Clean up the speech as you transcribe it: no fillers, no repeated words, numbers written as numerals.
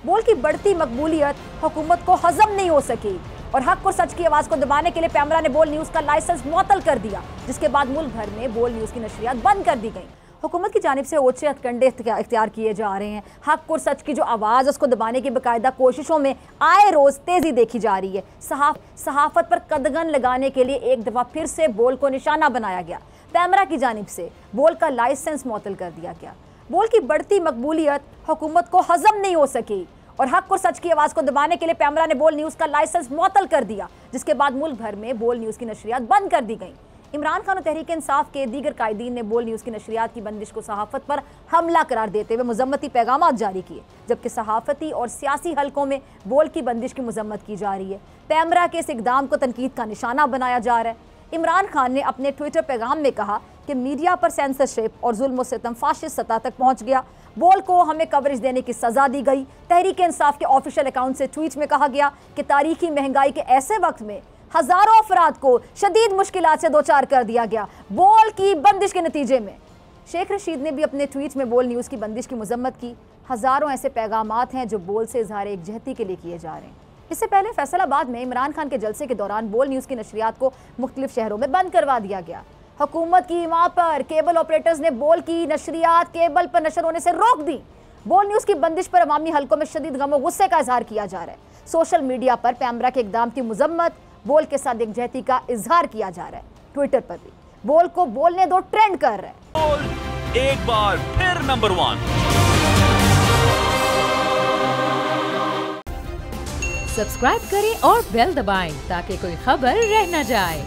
बोल की बढ़ती मकबूलियत हुकूमत को हजम नहीं हो सकी और हक और सच की आवाज को दबाने के लिए पैमरा ने बोल न्यूज का लाइसेंस मुअत्तल कर दिया, जिसके बाद मुल्क भर में बोल न्यूज की नशरियात बंद कर दी गई। हुकूमत की जानिब से ओछे हथकंडे इख्तियार किए जा रहे हैं। हक और सच की जो आवाज़ उसको दबाने की बाकायदा कोशिशों में आए रोज़ तेज़ी देखी जा रही है। सहाफ़त पर कदगन लगाने के लिए एक दफ़ा फिर से बोल को निशाना बनाया गया। पैमरा की जानिब से बोल का लाइसेंस मुअत्तल कर दिया गया। बोल की बढ़ती मकबूलियत हुकूमत को हजम नहीं हो सकी और हक और सच की आवाज़ को दबाने के लिए पैमरा ने बोल न्यूज़ का लाइसेंस मुअत्तल कर दिया, जिसके बाद मुल्क भर में बोल न्यूज़ की नशरियात बंद कर दी गई। इमरान खान और तहरीक इंसाफ के दीगर कायदीन ने बोल न्यूज़ की नशरियात की बंदिश को सहाफ़त पर हमला करार देते हुए मुज़म्मती पैगामात जारी किए, जबकि सहाफ़ती और सियासी हलकों में बोल की बंदिश की मज़म्मत की जा रही है। पैमरा के इस इक़दाम को तनकीद का निशाना बनाया जा रहा है। इमरान खान ने अपने ट्विटर पैगाम में कहा कि मीडिया पर सेंसरशिप और जुल्म व सितम फाशिस्ट सतह तक पहुँच गया। बोल को हमें कवरेज देने की सज़ा दी गई। तहरीक इंसाफ के ऑफिशियल अकाउंट से ट्वीट में कहा गया कि तारीखी महंगाई के ऐसे वक्त में हजारों अफराद को शदीद मुश्किलात से दो चार कर दिया गया बोल की बंदिश के नतीजे में। शेख रशीद ने भी अपने ट्वीट में बोल न्यूज़ की बंदिश की मजम्मत की। हजारों ऐसे पैगामात हैं जो बोल से इजहार एकजहती के लिए किए जा रहे हैं। इससे पहले फैसलाबाद में इमरान खान के जलसे के दौरान बोल न्यूज़ की नशरियात को मुख्तलिफ शहरों में बंद करवा दिया गया। हुकूमत की हिमात पर केबल ऑपरेटर्स ने बोल की नशरियात केबल पर नशर होने से रोक दी। बोल न्यूज़ की बंदिश पर अवामी हलकों में शदीद गम और गुस्से का इजहार किया जा रहा है। सोशल मीडिया पर पैमरा के इक़दाम की मजम्मत, बोल के साथ एकजहती का इजहार किया जा रहा है। ट्विटर पर भी बोल को बोलने दो ट्रेंड कर रहा है। बोल एक बार फिर नंबर 1। सब्सक्राइब करें और बेल दबाएं ताकि कोई खबर रह न जाए।